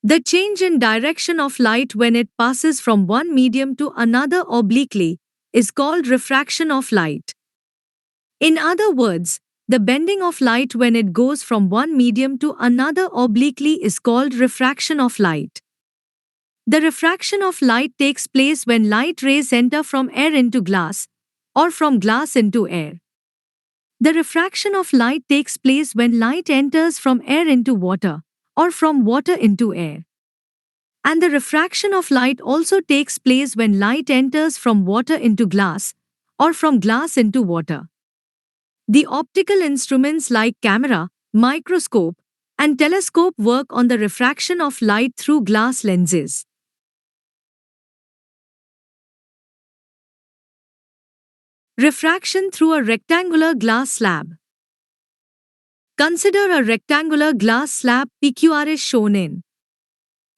The change in direction of light when it passes from one medium to another obliquely is called refraction of light. In other words, the bending of light when it goes from one medium to another obliquely is called refraction of light. The refraction of light takes place when light rays enter from air into glass, or from glass into air. The refraction of light takes place when light enters from air into water, or from water into air. And the refraction of light also takes place when light enters from water into glass, or from glass into water. The optical instruments like camera, microscope, and telescope work on the refraction of light through glass lenses. Refraction through a rectangular glass slab. Consider a rectangular glass slab PQR is shown in.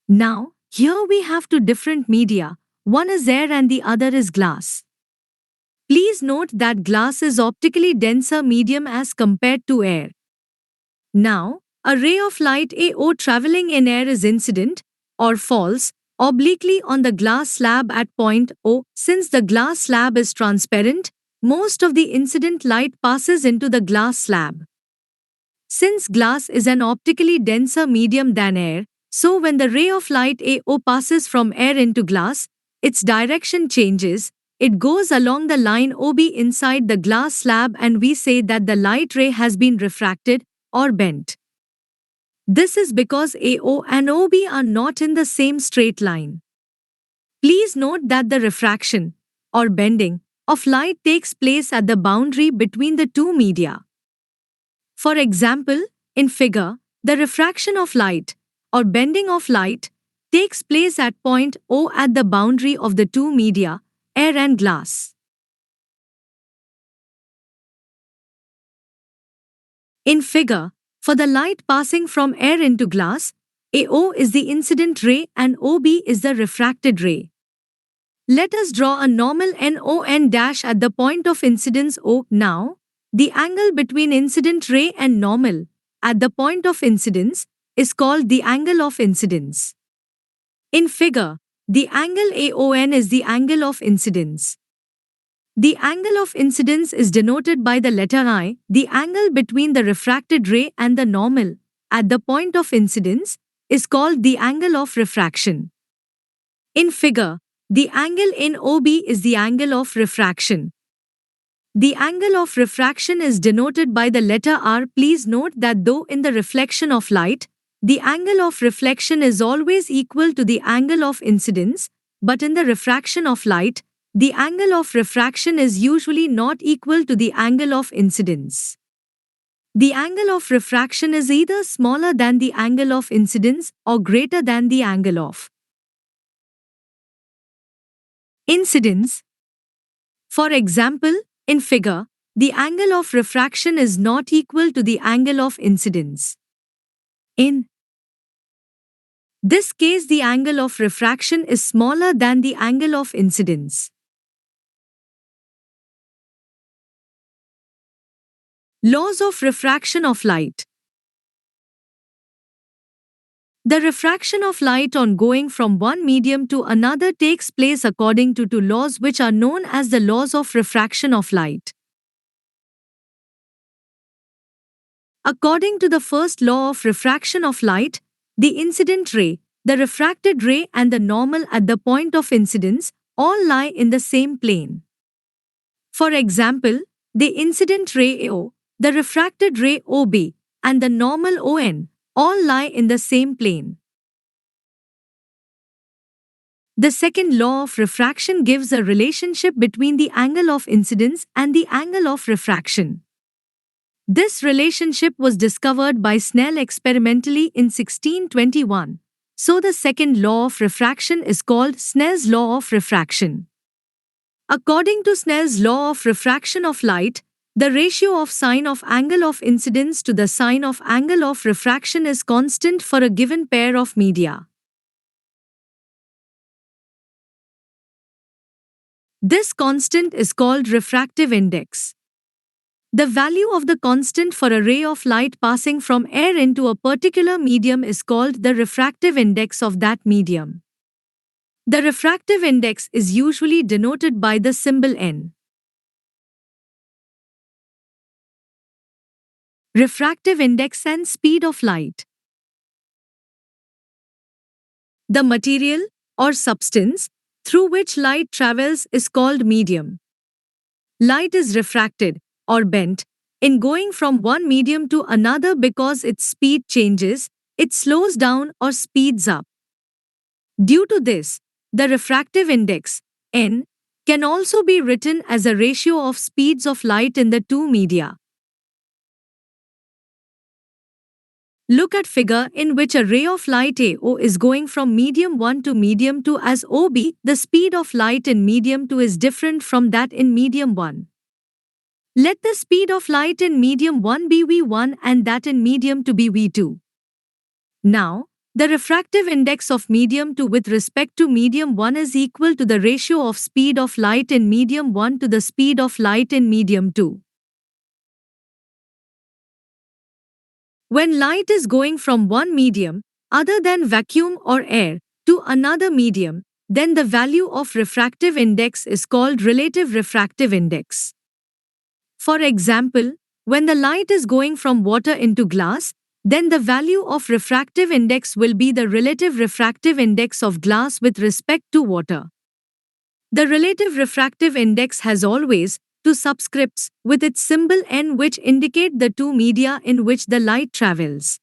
Now, here we have two different media, one is air and the other is glass. Please note that glass is optically denser medium as compared to air. Now, a ray of light AO traveling in air is incident, or falls, obliquely on the glass slab at point O. Since the glass slab is transparent, most of the incident light passes into the glass slab. Since glass is an optically denser medium than air, so when the ray of light AO passes from air into glass, its direction changes, it goes along the line OB inside the glass slab and we say that the light ray has been refracted or bent. This is because AO and OB are not in the same straight line. Please note that the refraction, or bending, of light takes place at the boundary between the two media. For example, in figure, the refraction of light, or bending of light, takes place at point O at the boundary of the two media, air and glass. In figure, for the light passing from air into glass, AO is the incident ray and OB is the refracted ray. Let us draw a normal NON dash at the point of incidence O. Now, the angle between incident ray and normal, at the point of incidence, is called the angle of incidence. In figure, the angle AON is the angle of incidence. The angle of incidence is denoted by the letter I. The angle between the refracted ray and the normal, at the point of incidence, is called the angle of refraction. In figure, the angle in OB is the angle of refraction. The angle of refraction is denoted by the letter R. Please note that though in the reflection of light, the angle of reflection is always equal to the angle of incidence, but in the refraction of light, the angle of refraction is usually not equal to the angle of incidence. The angle of refraction is either smaller than the angle of incidence or greater than the angle of incidence. For example, in figure, the angle of refraction is not equal to the angle of incidence. In this case, the angle of refraction is smaller than the angle of incidence. Laws of refraction of light. The refraction of light on going from one medium to another takes place according to two laws which are known as the laws of refraction of light. According to the first law of refraction of light, the incident ray, the refracted ray and the normal at the point of incidence all lie in the same plane. For example, the incident ray AO, the refracted ray OB, and the normal ON all lie in the same plane. The second law of refraction gives a relationship between the angle of incidence and the angle of refraction. This relationship was discovered by Snell experimentally in 1621, so the second law of refraction is called Snell's law of refraction. According to Snell's law of refraction of light, the ratio of sine of angle of incidence to the sine of angle of refraction is constant for a given pair of media. This constant is called refractive index. The value of the constant for a ray of light passing from air into a particular medium is called the refractive index of that medium. The refractive index is usually denoted by the symbol n. Refractive index and speed of light. The material, or substance, through which light travels is called medium. Light is refracted, or bent, in going from one medium to another because its speed changes, it slows down or speeds up. Due to this, the refractive index, n, can also be written as a ratio of speeds of light in the two media. Look at figure in which a ray of light AO is going from medium 1 to medium 2 as OB. The speed of light in medium 2 is different from that in medium 1. Let the speed of light in medium 1 be V1 and that in medium 2 be V2. Now, the refractive index of medium 2 with respect to medium 1 is equal to the ratio of speed of light in medium 1 to the speed of light in medium 2. When light is going from one medium, other than vacuum or air, to another medium, then the value of refractive index is called relative refractive index. For example, when the light is going from water into glass, then the value of refractive index will be the relative refractive index of glass with respect to water. The relative refractive index has always two subscripts with its symbol n which indicate the two media in which the light travels.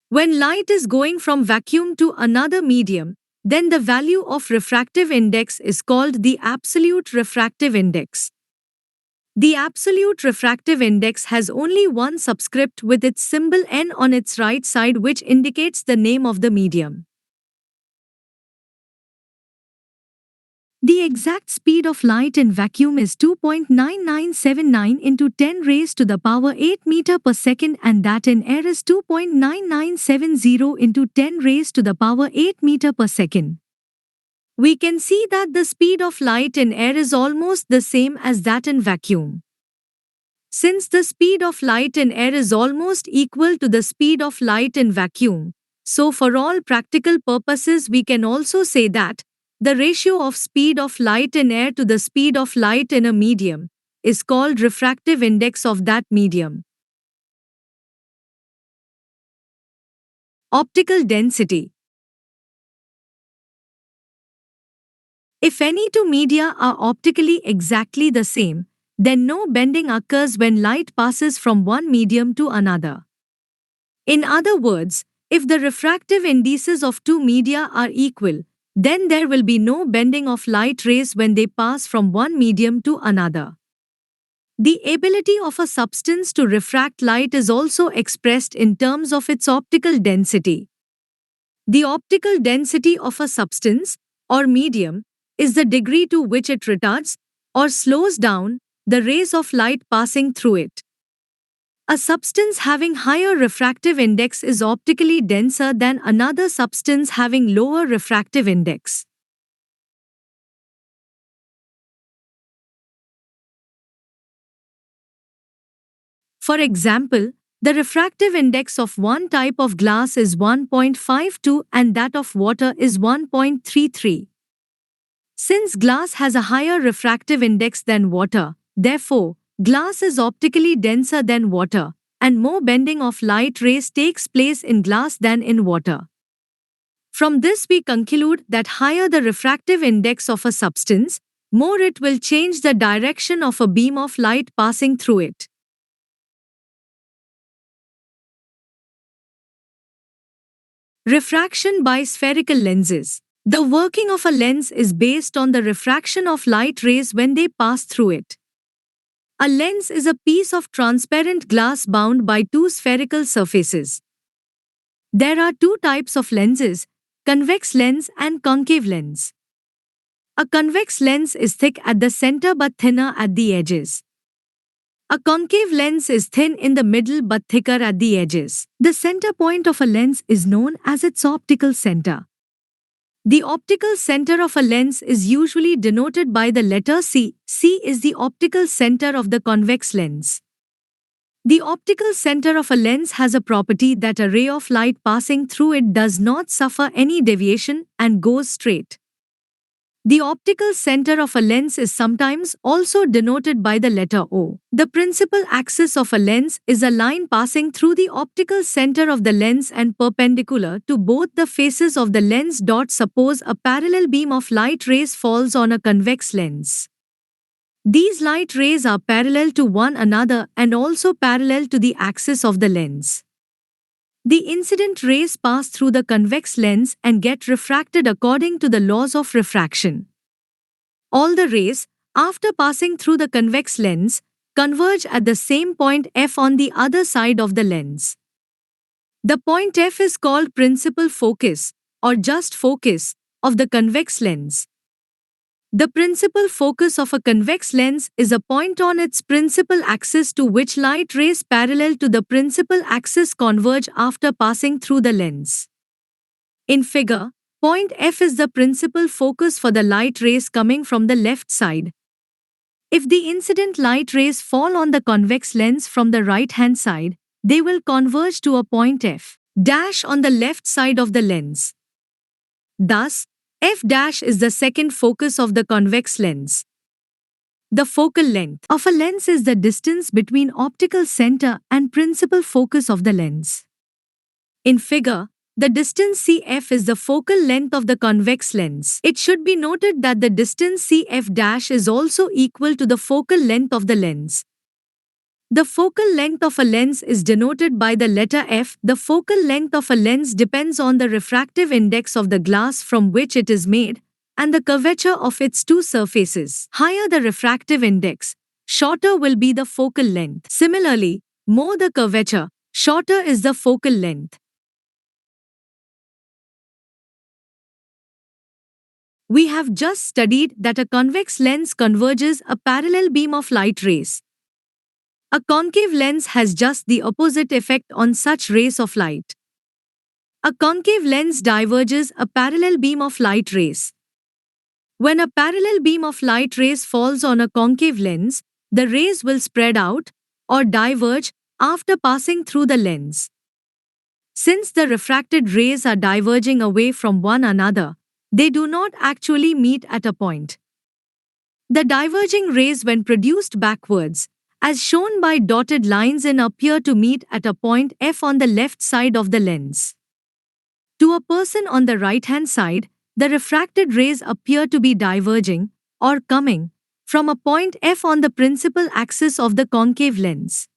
When light is going from vacuum to another medium, then the value of refractive index is called the absolute refractive index. The absolute refractive index has only one subscript with its symbol n on its right side which indicates the name of the medium. The exact speed of light in vacuum is 2.9979 into 10 raised to the power 8 meter per second and that in air is 2.9970 into 10 raised to the power 8 meter per second. We can see that the speed of light in air is almost the same as that in vacuum. Since the speed of light in air is almost equal to the speed of light in vacuum, so for all practical purposes we can also say that the ratio of speed of light in air to the speed of light in a medium is called refractive index of that medium. Optical density. If any two media are optically exactly the same, then no bending occurs when light passes from one medium to another. In other words, if the refractive indices of two media are equal, then there will be no bending of light rays when they pass from one medium to another. The ability of a substance to refract light is also expressed in terms of its optical density. The optical density of a substance, or medium, is the degree to which it retards, or slows down, the rays of light passing through it. A substance having higher refractive index is optically denser than another substance having lower refractive index. For example, the refractive index of one type of glass is 1.52 and that of water is 1.33. Since glass has a higher refractive index than water, therefore, glass is optically denser than water, and more bending of light rays takes place in glass than in water. From this we conclude that higher the refractive index of a substance, more it will change the direction of a beam of light passing through it. Refraction by spherical lenses. The working of a lens is based on the refraction of light rays when they pass through it. A lens is a piece of transparent glass bound by two spherical surfaces. There are two types of lenses, convex lens and concave lens. A convex lens is thick at the center but thinner at the edges. A concave lens is thin in the middle but thicker at the edges. The center point of a lens is known as its optical center. The optical center of a lens is usually denoted by the letter C. C is the optical center of the convex lens. The optical center of a lens has a property that a ray of light passing through it does not suffer any deviation and goes straight. The optical center of a lens is sometimes also denoted by the letter O. The principal axis of a lens is a line passing through the optical center of the lens and perpendicular to both the faces of the lens. Suppose a parallel beam of light rays falls on a convex lens. These light rays are parallel to one another and also parallel to the axis of the lens. The incident rays pass through the convex lens and get refracted according to the laws of refraction. All the rays, after passing through the convex lens, converge at the same point F on the other side of the lens. The point F is called principal focus, or just focus, of the convex lens. The principal focus of a convex lens is a point on its principal axis to which light rays parallel to the principal axis converge after passing through the lens. In figure, point F is the principal focus for the light rays coming from the left side. If the incident light rays fall on the convex lens from the right-hand side, they will converge to a point F dash on the left side of the lens. Thus, F dash is the second focus of the convex lens. The focal length of a lens is the distance between optical center and principal focus of the lens. In figure, the distance CF is the focal length of the convex lens. It should be noted that the distance CF dash is also equal to the focal length of the lens. The focal length of a lens is denoted by the letter F. The focal length of a lens depends on the refractive index of the glass from which it is made and the curvature of its two surfaces. Higher the refractive index, shorter will be the focal length. Similarly, more the curvature, shorter is the focal length. We have just studied that a convex lens converges a parallel beam of light rays. A concave lens has just the opposite effect on such rays of light. A concave lens diverges a parallel beam of light rays. When a parallel beam of light rays falls on a concave lens, the rays will spread out or diverge after passing through the lens. Since the refracted rays are diverging away from one another, they do not actually meet at a point. The diverging rays, when produced backwards, as shown by dotted lines in, appear to meet at a point F on the left side of the lens. To a person on the right-hand side, the refracted rays appear to be diverging, or coming, from a point F on the principal axis of the concave lens.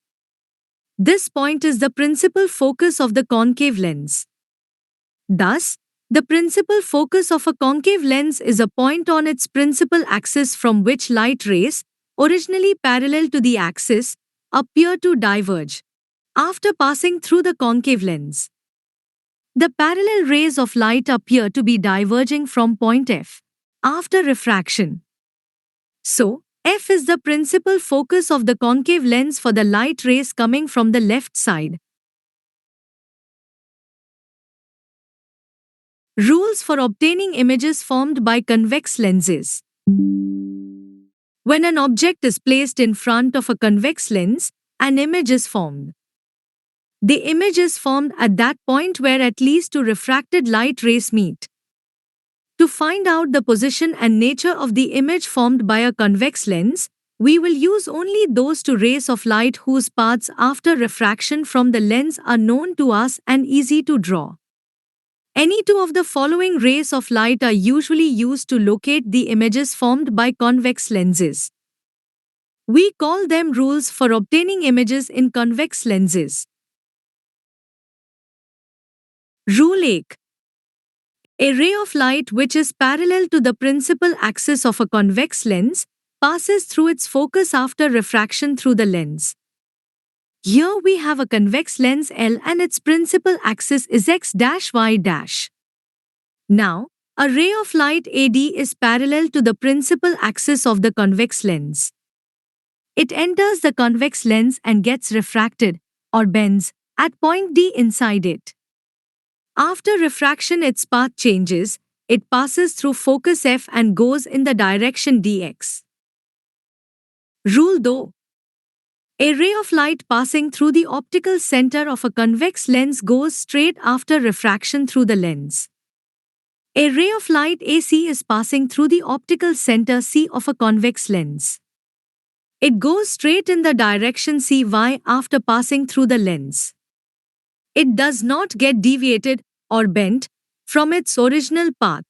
This point is the principal focus of the concave lens. Thus, the principal focus of a concave lens is a point on its principal axis from which light rays, originally parallel to the axis, appear to diverge after passing through the concave lens. The parallel rays of light appear to be diverging from point F after refraction. So, F is the principal focus of the concave lens for the light rays coming from the left side. Rules for obtaining images formed by convex lenses. When an object is placed in front of a convex lens, an image is formed. The image is formed at that point where at least two refracted light rays meet. To find out the position and nature of the image formed by a convex lens, we will use only those two rays of light whose paths after refraction from the lens are known to us and easy to draw. Any two of the following rays of light are usually used to locate the images formed by convex lenses. We call them rules for obtaining images in convex lenses. Rule 8. A ray of light which is parallel to the principal axis of a convex lens passes through its focus after refraction through the lens. Here we have a convex lens L and its principal axis is x-y-. Now, a ray of light AD is parallel to the principal axis of the convex lens. It enters the convex lens and gets refracted, or bends, at point D inside it. After refraction its path changes, it passes through focus F and goes in the direction dx. Rule 2. A ray of light passing through the optical center of a convex lens goes straight after refraction through the lens. A ray of light AC is passing through the optical center C of a convex lens. It goes straight in the direction CY after passing through the lens. It does not get deviated or bent from its original path.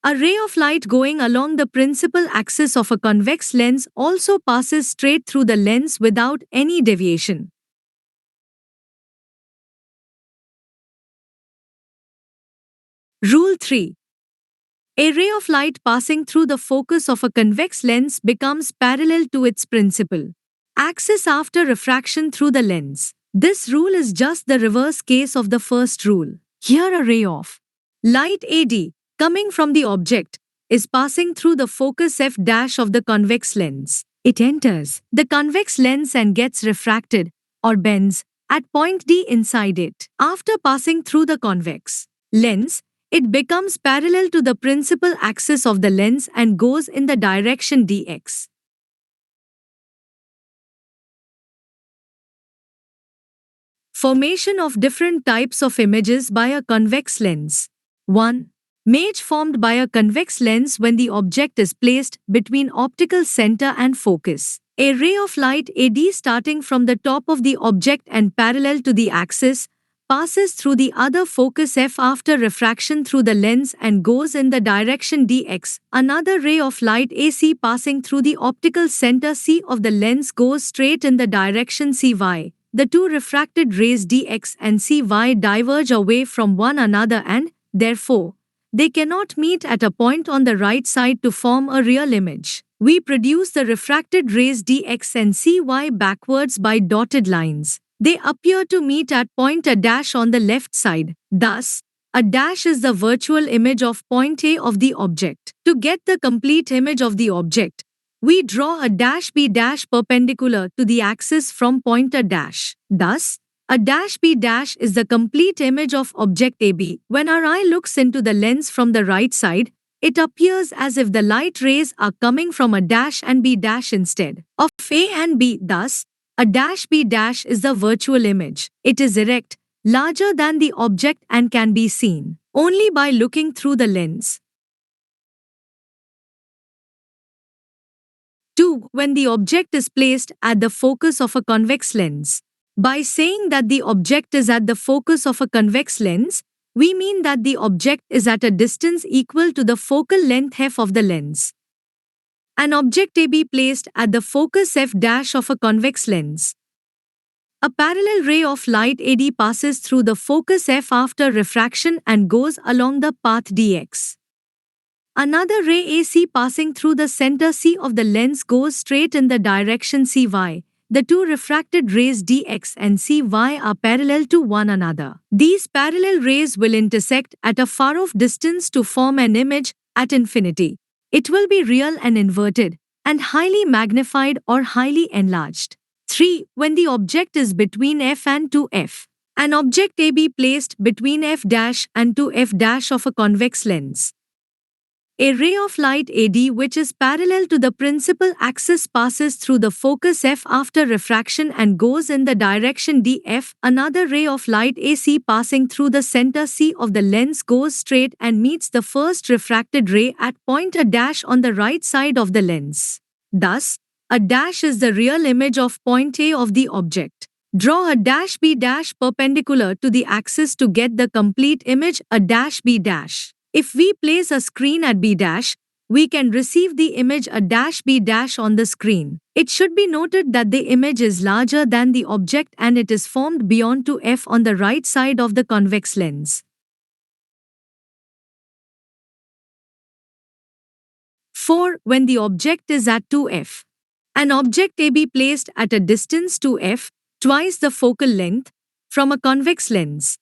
A ray of light going along the principal axis of a convex lens also passes straight through the lens without any deviation. Rule 3. A ray of light passing through the focus of a convex lens becomes parallel to its principal axis after refraction through the lens. This rule is just the reverse case of the first rule. Here a ray of light AD, coming from the object, is passing through the focus F dash of the convex lens. It enters the convex lens and gets refracted, or bends, at point D inside it. After passing through the convex lens, it becomes parallel to the principal axis of the lens and goes in the direction dx. Formation of different types of images by a convex lens. 1. Image formed by a convex lens when the object is placed between optical center and focus. A ray of light AD starting from the top of the object and parallel to the axis passes through the other focus F after refraction through the lens and goes in the direction dx. Another ray of light AC passing through the optical center C of the lens goes straight in the direction CY. The two refracted rays dx and cy diverge away from one another and, therefore, they cannot meet at a point on the right side to form a real image. We produce the refracted rays dx and cy backwards by dotted lines. They appear to meet at point A dash on the left side. Thus, a dash is the virtual image of point A of the object. To get the complete image of the object, we draw a dash B dash perpendicular to the axis from point A dash. Thus, a dash B dash is the complete image of object AB. When our eye looks into the lens from the right side, it appears as if the light rays are coming from a dash and B dash instead of A and B. Thus, a dash B dash is the virtual image. It is erect, larger than the object and can be seen only by looking through the lens. 2. When the object is placed at the focus of a convex lens. By saying that the object is at the focus of a convex lens, we mean that the object is at a distance equal to the focal length f of the lens. An object AB placed at the focus f dash of a convex lens. A parallel ray of light AD passes through the focus f after refraction and goes along the path dx. Another ray AC passing through the center C of the lens goes straight in the direction cy. The two refracted rays dx and cy are parallel to one another. These parallel rays will intersect at a far-off distance to form an image at infinity. It will be real and inverted, and highly magnified or highly enlarged. 3. When the object is between f and 2f. An object AB placed between f dash and 2f dash of a convex lens. A ray of light AD which is parallel to the principal axis passes through the focus F after refraction and goes in the direction df. Another ray of light AC passing through the center C of the lens goes straight and meets the first refracted ray at point A dash on the right side of the lens. Thus, a dash is the real image of point A of the object. Draw a dash B dash perpendicular to the axis to get the complete image, a dash B dash. If we place a screen at B dash, we can receive the image a dash B dash on the screen. It should be noted that the image is larger than the object and it is formed beyond 2f on the right side of the convex lens. 4. When the object is at 2f. An object AB placed at a distance 2f, twice the focal length, from a convex lens.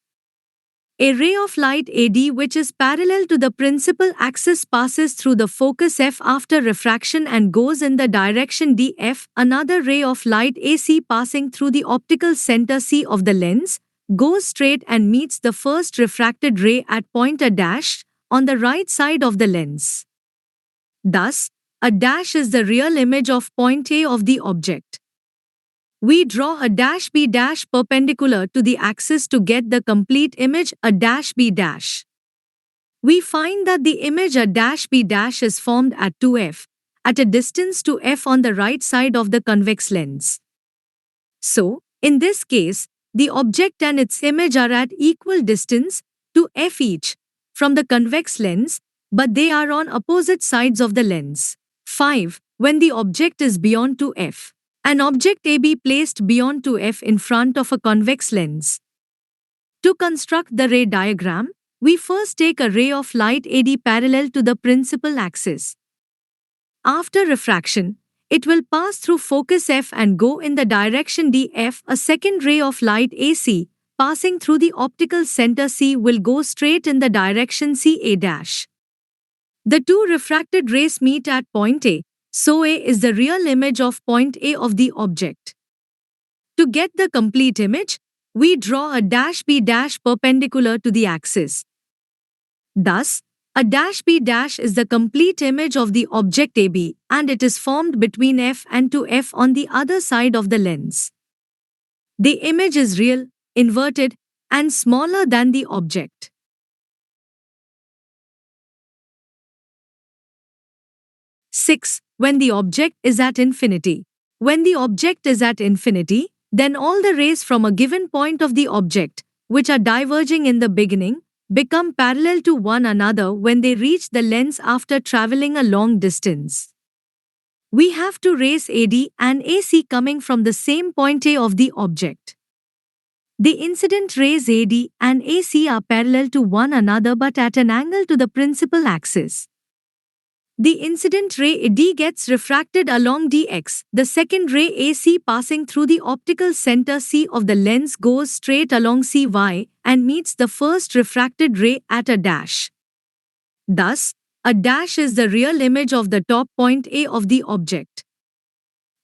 A ray of light AD which is parallel to the principal axis passes through the focus F after refraction and goes in the direction df. Another ray of light AC passing through the optical center C of the lens goes straight and meets the first refracted ray at point A dash. on the right side of the lens. Thus, a dash is the real image of point A of the object. We draw a dash B dash perpendicular to the axis to get the complete image a dash B dash. We find that the image a dash B dash is formed at 2f, at a distance to f on the right side of the convex lens. So, in this case, the object and its image are at equal distance, to f each, from the convex lens, but they are on opposite sides of the lens. 5. When the object is beyond 2f. An object AB placed beyond 2f in front of a convex lens. To construct the ray diagram, we first take a ray of light AD parallel to the principal axis. After refraction, it will pass through focus F and go in the direction DF. A second ray of light AC, passing through the optical center C, will go straight in the direction CA'. The two refracted rays meet at point A, so A is the real image of point A of the object. To get the complete image, we draw a dash B dash perpendicular to the axis. Thus, a dash B dash is the complete image of the object AB, and it is formed between F and 2F on the other side of the lens. The image is real, inverted, and smaller than the object. Six. When the object is at infinity. When the object is at infinity, then all the rays from a given point of the object, which are diverging in the beginning, become parallel to one another when they reach the lens after traveling a long distance. We have two rays AD and AC coming from the same point A of the object. The incident rays AD and AC are parallel to one another but at an angle to the principal axis. The incident ray AD gets refracted along dx. The second ray AC passing through the optical center C of the lens goes straight along CY and meets the first refracted ray at a dash. Thus, a dash is the real image of the top point A of the object.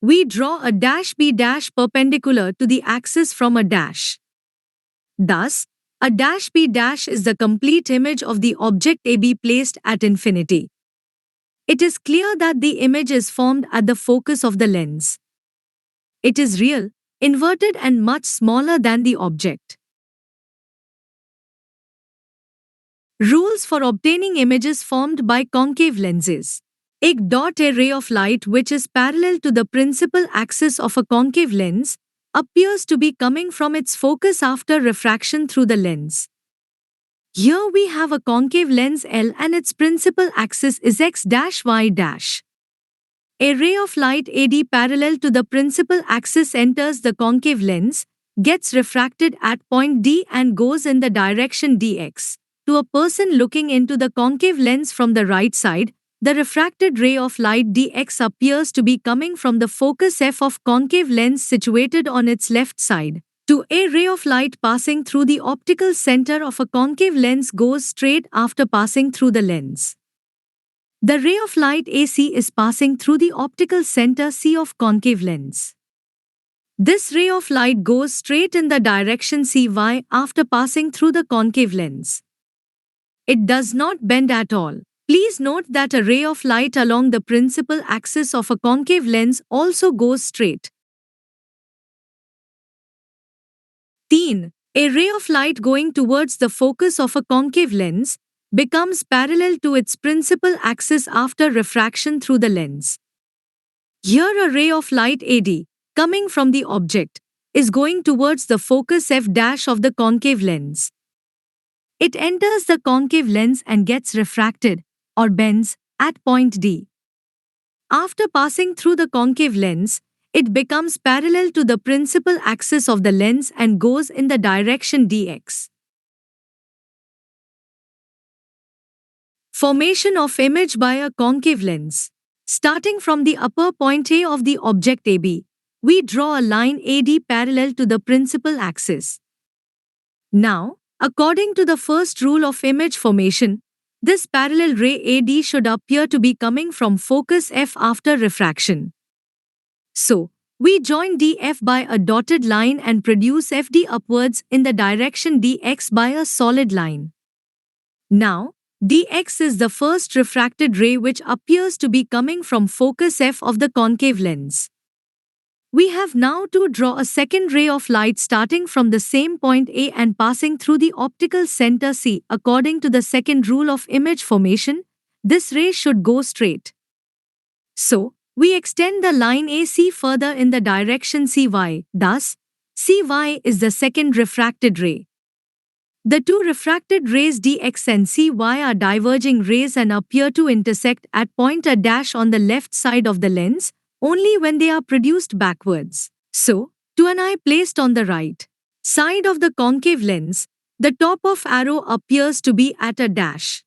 We draw a dash B dash perpendicular to the axis from a dash. Thus, a dash B dash is the complete image of the object AB placed at infinity. It is clear that the image is formed at the focus of the lens. It is real, inverted, and much smaller than the object. Rules for obtaining images formed by concave lenses. A ray of light which is parallel to the principal axis of a concave lens appears to be coming from its focus after refraction through the lens. Here we have a concave lens L and its principal axis is x-y'. A ray of light AD parallel to the principal axis enters the concave lens, gets refracted at point D and goes in the direction dx. To a person looking into the concave lens from the right side, the refracted ray of light dx appears to be coming from the focus F of concave lens situated on its left side. To a ray of light passing through the optical center of a concave lens goes straight after passing through the lens. The ray of light AC is passing through the optical center C of concave lens. This ray of light goes straight in the direction CY after passing through the concave lens. It does not bend at all. Please note that a ray of light along the principal axis of a concave lens also goes straight. 10. A ray of light going towards the focus of a concave lens becomes parallel to its principal axis after refraction through the lens. Here a ray of light AD, coming from the object, is going towards the focus F' of the concave lens. It enters the concave lens and gets refracted, or bends, at point D. After passing through the concave lens, it becomes parallel to the principal axis of the lens and goes in the direction dx. Formation of image by a concave lens. Starting from the upper point A of the object AB, we draw a line AD parallel to the principal axis. Now, according to the first rule of image formation, this parallel ray AD should appear to be coming from focus F after refraction. So, we join DF by a dotted line and produce FD upwards in the direction dx by a solid line. Now, dx is the first refracted ray which appears to be coming from focus F of the concave lens. We have now to draw a second ray of light starting from the same point A and passing through the optical center C. According to the second rule of image formation, this ray should go straight. So, we extend the line AC further in the direction CY. Thus, CY is the second refracted ray. The two refracted rays dx and cy are diverging rays and appear to intersect at point A dash on the left side of the lens, only when they are produced backwards. So, to an eye placed on the right side of the concave lens, the top of arrow appears to be at a dash.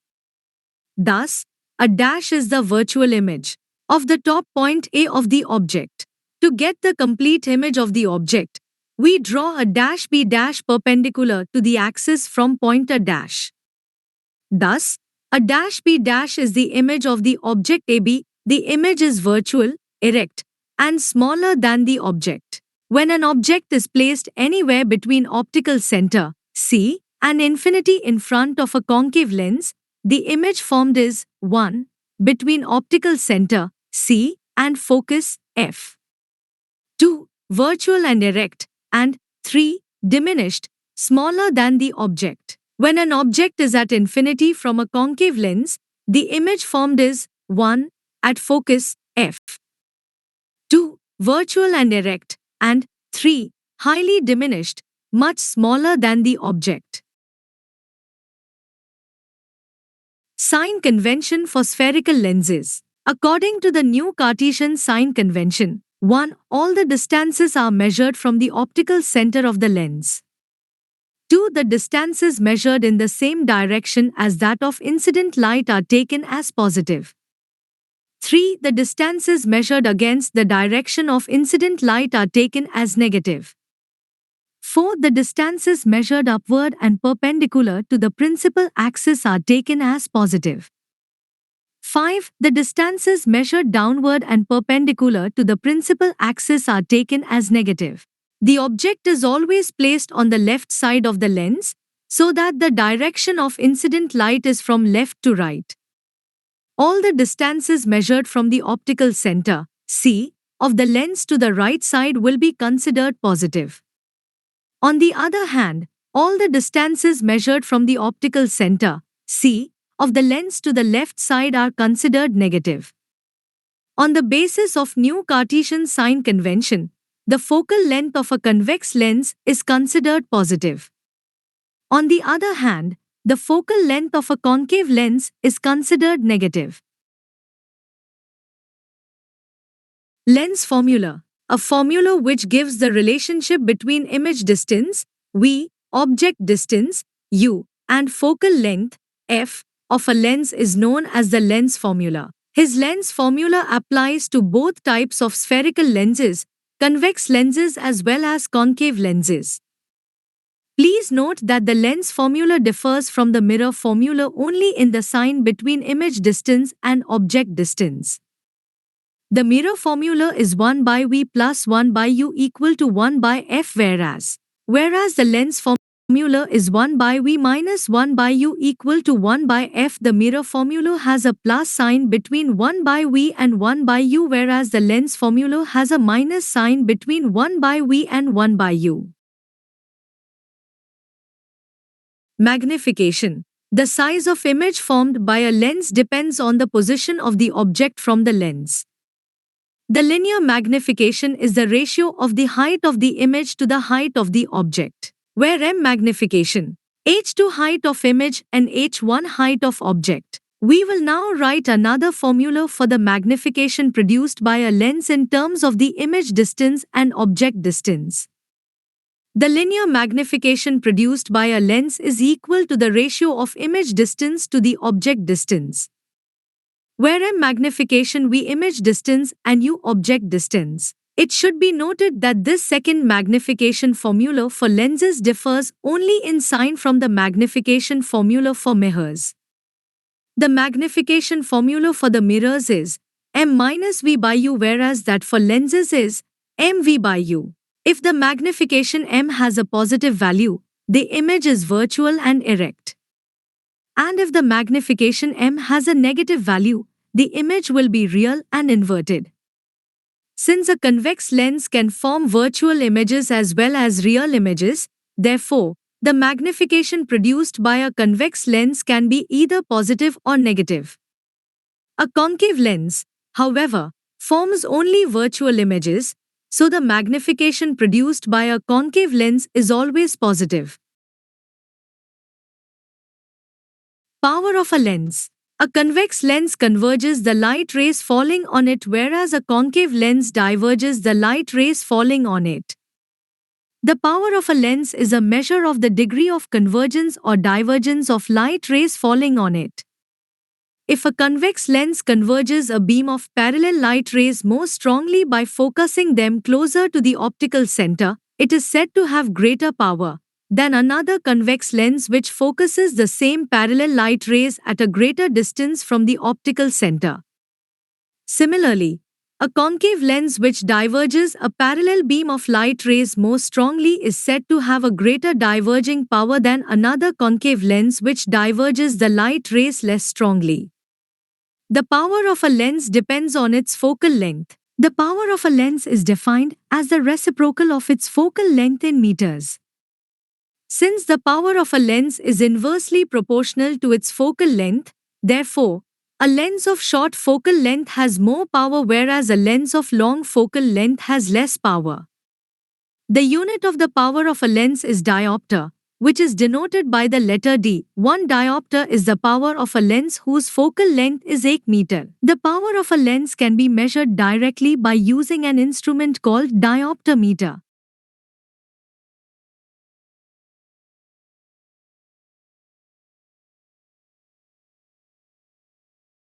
Thus, a dash is the virtual image of the top point A of the object. To get the complete image of the object, we draw a dash B dash perpendicular to the axis from point A dash. Thus, a dash B dash is the image of the object AB. The image is virtual, erect, and smaller than the object. When an object is placed anywhere between optical center, C, and infinity in front of a concave lens, the image formed is 1, between optical center, C, and focus, F. 2, virtual and erect, and 3, diminished, smaller than the object. When an object is at infinity from a concave lens, the image formed is 1, at focus, F. 2, virtual and erect, and 3, highly diminished, much smaller than the object. Sign convention for spherical lenses. According to the new Cartesian sign convention, 1. All the distances are measured from the optical center of the lens. 2. The distances measured in the same direction as that of incident light are taken as positive. 3. The distances measured against the direction of incident light are taken as negative. 4. The distances measured upward and perpendicular to the principal axis are taken as positive. 5. The distances measured downward and perpendicular to the principal axis are taken as negative. The object is always placed on the left side of the lens, so that the direction of incident light is from left to right. All the distances measured from the optical center, C, of the lens to the right side will be considered positive. On the other hand, all the distances measured from the optical center, C, of the lens to the left side are considered negative. On the basis of new Cartesian sign convention, the focal length of a convex lens is considered positive. On the other hand, the focal length of a concave lens is considered negative. Lens formula. A formula which gives the relationship between image distance, v, object distance, u, and focal length, f, of a lens is known as the lens formula. His lens formula applies to both types of spherical lenses, convex lenses as well as concave lenses. Please note that the lens formula differs from the mirror formula only in the sign between image distance and object distance. The mirror formula is 1 by v plus 1 by u equal to 1 by f, whereas the lens formula is 1 by v minus 1 by u equal to 1 by f. The mirror formula has a plus sign between 1 by v and 1 by u, whereas the lens formula has a minus sign between 1 by v and 1 by u. Magnification. The size of image formed by a lens depends on the position of the object from the lens. The linear magnification is the ratio of the height of the image to the height of the object, where m magnification, h2 height of image and h1 height of object. We will now write another formula for the magnification produced by a lens in terms of the image distance and object distance. The linear magnification produced by a lens is equal to the ratio of image distance to the object distance, where m magnification v image distance and u object distance. It should be noted that this second magnification formula for lenses differs only in sign from the magnification formula for mirrors. The magnification formula for the mirrors is m minus v by u, whereas that for lenses is mv by u. If the magnification m has a positive value, the image is virtual and erect. And if the magnification m has a negative value, the image will be real and inverted. Since a convex lens can form virtual images as well as real images, therefore, the magnification produced by a convex lens can be either positive or negative. A concave lens, however, forms only virtual images, so the magnification produced by a concave lens is always positive. Power of a lens. A convex lens converges the light rays falling on it, whereas a concave lens diverges the light rays falling on it. The power of a lens is a measure of the degree of convergence or divergence of light rays falling on it. If a convex lens converges a beam of parallel light rays more strongly by focusing them closer to the optical center, it is said to have greater power than another convex lens which focuses the same parallel light rays at a greater distance from the optical center. Similarly, a concave lens which diverges a parallel beam of light rays more strongly is said to have a greater diverging power than another concave lens which diverges the light rays less strongly. The power of a lens depends on its focal length. The power of a lens is defined as the reciprocal of its focal length in meters. Since the power of a lens is inversely proportional to its focal length, therefore, a lens of short focal length has more power whereas a lens of long focal length has less power. The unit of the power of a lens is diopter, which is denoted by the letter D. 1 diopter is the power of a lens whose focal length is 1 meter. The power of a lens can be measured directly by using an instrument called diopter meter.